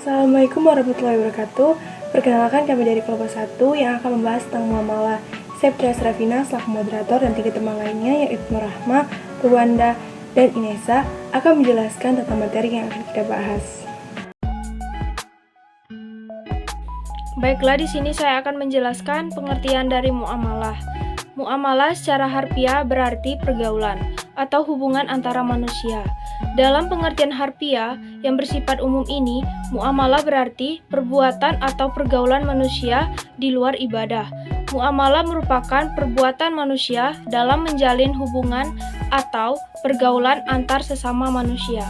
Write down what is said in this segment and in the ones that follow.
Assalamualaikum warahmatullahi wabarakatuh. Perkenalkan, kami dari kelompok 1 yang akan membahas tentang muamalah. Saya Putri Asrafina selaku moderator dan 3 teman lainnya yaitu Rahma, Ruwanda, dan Inesa akan menjelaskan tentang materi yang akan kita bahas. Baiklah, di sini saya akan menjelaskan pengertian dari muamalah. Muamalah secara harfiah berarti pergaulan atau hubungan antara manusia. Dalam pengertian harfiah yang bersifat umum ini, muamalah berarti perbuatan atau pergaulan manusia di luar ibadah. Muamalah merupakan perbuatan manusia dalam menjalin hubungan atau pergaulan antar sesama manusia.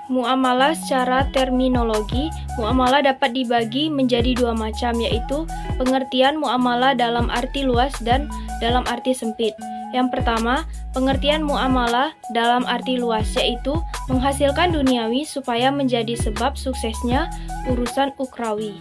Muamalah secara terminologi, muamalah dapat dibagi menjadi 2 macam, yaitu pengertian muamalah dalam arti luas dan dalam arti sempit. Yang pertama, pengertian muamalah dalam arti luas, yaitu menghasilkan duniawi supaya menjadi sebab suksesnya urusan ukrawi.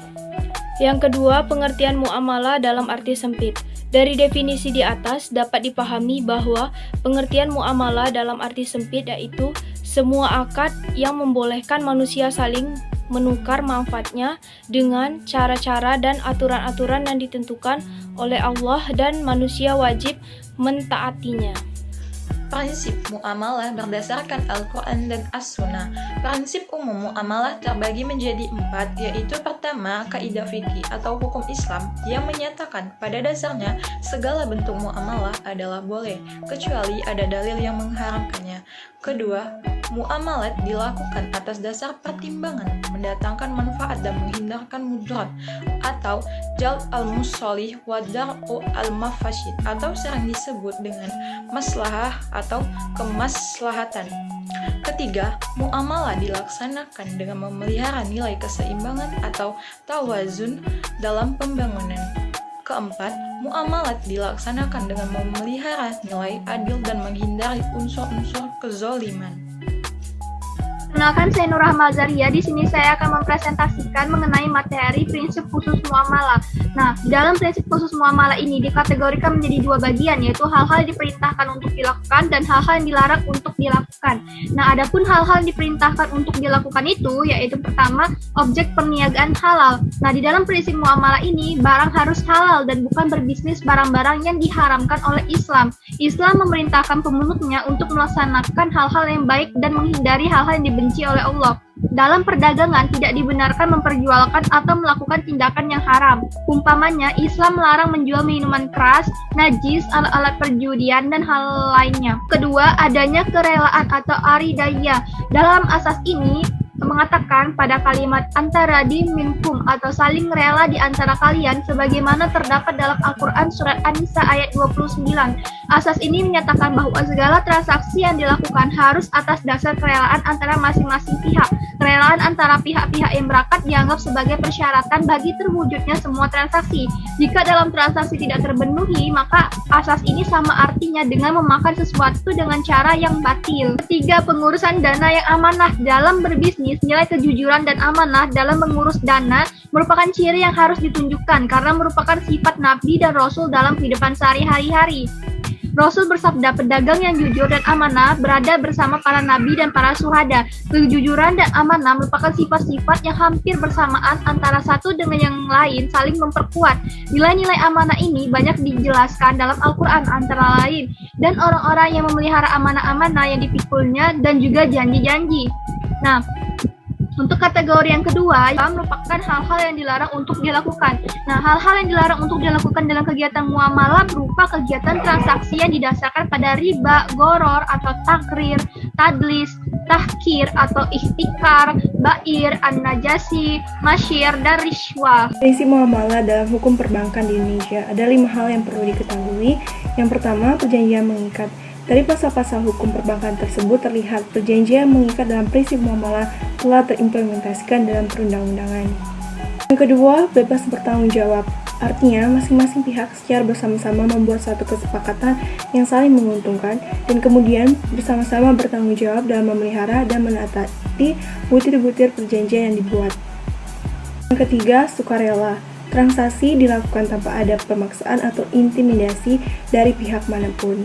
Yang kedua, pengertian muamalah dalam arti sempit. Dari definisi di atas dapat dipahami bahwa pengertian muamalah dalam arti sempit yaitu semua akad yang membolehkan manusia saling menukar manfaatnya dengan cara-cara dan aturan-aturan yang ditentukan oleh Allah dan manusia wajib mentaatinya. Prinsip muamalah berdasarkan Al-Quran dan As-Sunnah. Prinsip umum muamalah terbagi menjadi 4, yaitu pertama, kaidah fikih atau hukum Islam yang menyatakan pada dasarnya segala bentuk muamalah adalah boleh, kecuali ada dalil yang mengharamkannya. Kedua, muamalat dilakukan atas dasar pertimbangan mendatangkan manfaat dan menghindarkan mudarat atau jalb al-musolih wa dar'u al-mafasid atau sering disebut dengan maslahah atau kemaslahatan. Ketiga, muamalah dilaksanakan dengan memelihara nilai keseimbangan atau tawazun dalam pembangunan. Keempat, muamalat dilaksanakan dengan memelihara nilai adil dan menghindari unsur-unsur kezaliman. Perkenalkan, saya Nur Rahma Azaria. Di sini saya akan mempresentasikan mengenai materi prinsip khusus muamalah. Nah, di dalam prinsip khusus muamalah ini dikategorikan menjadi 2 bagian, yaitu hal-hal yang diperintahkan untuk dilakukan dan hal-hal yang dilarang untuk dilakukan. Nah, adapun hal-hal yang diperintahkan untuk dilakukan itu, yaitu pertama, objek perniagaan halal. Nah, di dalam prinsip muamalah ini, barang harus halal dan bukan berbisnis barang-barang yang diharamkan oleh Islam. Islam memerintahkan pemeluknya untuk melaksanakan hal-hal yang baik dan menghindari hal-hal yang dibenci oleh Allah. Dalam perdagangan tidak dibenarkan memperjualkan atau melakukan tindakan yang haram. Umpamanya, Islam melarang menjual minuman keras, najis, alat-alat perjudian, dan hal lainnya. Kedua, adanya kerelaan atau aridaya. Dalam asas ini mengatakan pada kalimat antara di minkum atau saling rela di antara kalian sebagaimana terdapat dalam Al-Quran surat An-Nisa ayat 29. Asas ini menyatakan bahwa segala transaksi yang dilakukan harus atas dasar kerelaan antara masing-masing pihak. Kerelaan antara pihak-pihak yang berakat dianggap sebagai persyaratan bagi terwujudnya semua transaksi. Jika dalam transaksi tidak terpenuhi, maka asas ini sama artinya dengan memakan sesuatu dengan cara yang batil. Ketiga, pengurusan dana yang amanah. Dalam berbisnis, nilai kejujuran dan amanah dalam mengurus dana merupakan ciri yang harus ditunjukkan karena merupakan sifat Nabi dan Rasul dalam kehidupan sehari-hari. Rasul bersabda, pedagang yang jujur dan amanah berada bersama para nabi dan para syuhada. Kejujuran dan amanah merupakan sifat-sifat yang hampir bersamaan antara satu dengan yang lain, saling memperkuat. Nilai-nilai amanah ini banyak dijelaskan dalam Al-Quran antara lain, dan orang-orang yang memelihara amanah-amanah yang dipikulnya dan juga janji-janji. Nah, untuk kategori yang kedua, yang merupakan hal-hal yang dilarang untuk dilakukan. Nah, hal-hal yang dilarang untuk dilakukan dalam kegiatan muamalah berupa kegiatan transaksi yang didasarkan pada riba, goror atau takrir, tadlis, tahkir atau ihtikar, bair, an-najasi, masyir, dan riswah. Prinsip muamalah dalam hukum perbankan di Indonesia ada 5 hal yang perlu diketahui. Yang pertama, perjanjian mengikat. Dari pasal-pasal hukum perbankan tersebut terlihat perjanjian mengikat dalam prinsip muamalah telah terimplementasikan dalam perundang-undangan. Yang kedua, bebas bertanggung jawab. Artinya, masing-masing pihak secara bersama-sama membuat suatu kesepakatan yang saling menguntungkan dan kemudian bersama-sama bertanggung jawab dalam memelihara dan menaati butir-butir perjanjian yang dibuat. Yang ketiga, sukarela. Transaksi dilakukan tanpa ada pemaksaan atau intimidasi dari pihak manapun.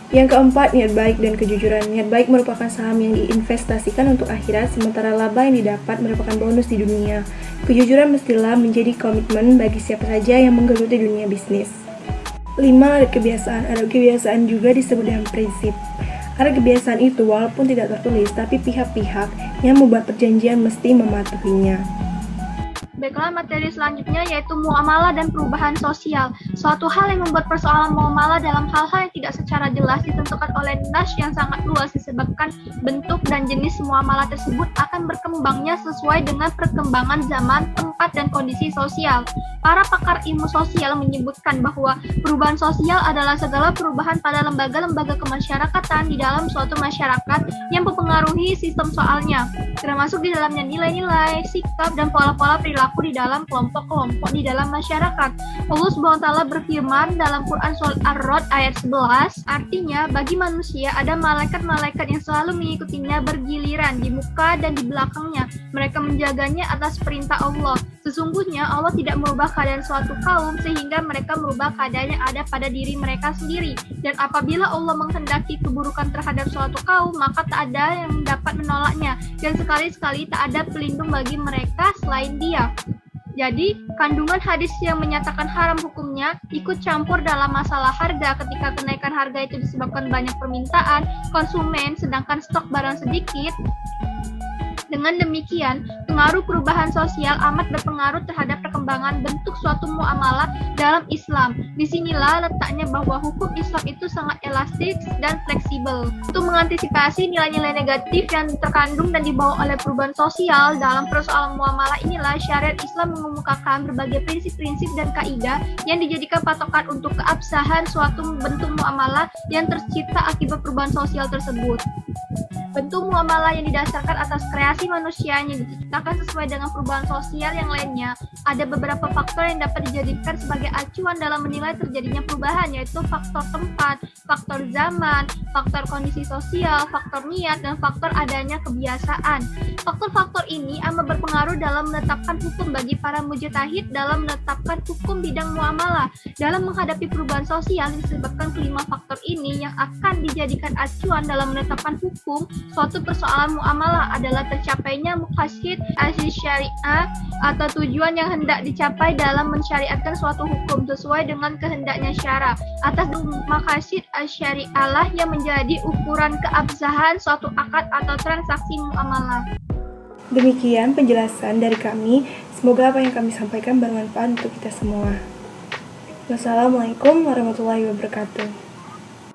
Yang keempat, niat baik dan kejujuran. Niat baik merupakan saham yang diinvestasikan untuk akhirat, sementara laba yang didapat merupakan bonus di dunia. Kejujuran mestilah menjadi komitmen bagi siapa saja yang menggeluti dunia bisnis. 5. Adat kebiasaan. Adat kebiasaan juga disebut dengan prinsip. Adat kebiasaan itu walaupun tidak tertulis, tapi pihak-pihak yang membuat perjanjian mesti mematuhinya. Baiklah, materi selanjutnya yaitu muamalah dan perubahan sosial. Suatu hal yang membuat persoalan muamalah dalam hal-hal yang tidak secara jelas ditentukan oleh nas yang sangat luas disebabkan bentuk dan jenis muamalah tersebut akan berkembangnya sesuai dengan perkembangan zaman, tempat, dan kondisi sosial. Para pakar ilmu sosial menyebutkan bahwa perubahan sosial adalah segala perubahan pada lembaga-lembaga kemasyarakatan di dalam suatu masyarakat yang mempengaruhi sistem soalnya, termasuk di dalamnya nilai-nilai, sikap, dan pola-pola perilaku di dalam kelompok-kelompok di dalam masyarakat. Allah SWT berfirman dalam Quran Surat Ar-Rod ayat 11, artinya bagi manusia ada malaikat-malaikat yang selalu mengikutinya bergiliran di muka dan di belakangnya. Mereka menjaganya atas perintah Allah. Sesungguhnya Allah tidak merubah keadaan suatu kaum sehingga mereka merubah keadaan yang ada pada diri mereka sendiri. Dan apabila Allah menghendaki keburukan terhadap suatu kaum, maka tak ada yang dapat menolaknya. Dan sekali-sekali tak ada pelindung bagi mereka selain Dia. Jadi, kandungan hadis yang menyatakan haram hukumnya ikut campur dalam masalah harga ketika kenaikan harga itu disebabkan banyak permintaan konsumen sedangkan stok barang sedikit. Dengan demikian, pengaruh perubahan sosial amat berpengaruh terhadap perkembangan bentuk suatu muamalah dalam Islam. Disinilah letaknya bahwa hukum Islam itu sangat elastis dan fleksibel. Untuk mengantisipasi nilai-nilai negatif yang terkandung dan dibawa oleh perubahan sosial dalam persoalan muamalah inilah syariat Islam mengemukakan berbagai prinsip-prinsip dan kaidah yang dijadikan patokan untuk keabsahan suatu bentuk muamalah yang tercipta akibat perubahan sosial tersebut. Bentuk muamalah yang didasarkan atas kreasi manusia yang diciptakan sesuai dengan perubahan sosial yang lainnya. Ada beberapa faktor yang dapat dijadikan sebagai acuan dalam menilai terjadinya perubahan, yaitu faktor tempat, faktor zaman, faktor kondisi sosial, faktor niat, dan faktor adanya kebiasaan. Faktor-faktor ini amat berpengaruh dalam menetapkan hukum bagi para mujtahid dalam menetapkan hukum bidang muamalah. Dalam menghadapi perubahan sosial yang disebabkan kelima faktor ini yang akan dijadikan acuan dalam menetapkan hukum suatu persoalan muamalah adalah tercapainya maqasid asy-syariah atau tujuan yang hendak dicapai dalam mensyariatkan suatu hukum sesuai dengan kehendaknya syara. Atas maqasid asy-syariah lah yang menjadi ukuran keabsahan suatu akad atau transaksi muamalah. Demikian penjelasan dari kami. Semoga apa yang kami sampaikan bermanfaat untuk kita semua. Wassalamualaikum warahmatullahi wabarakatuh.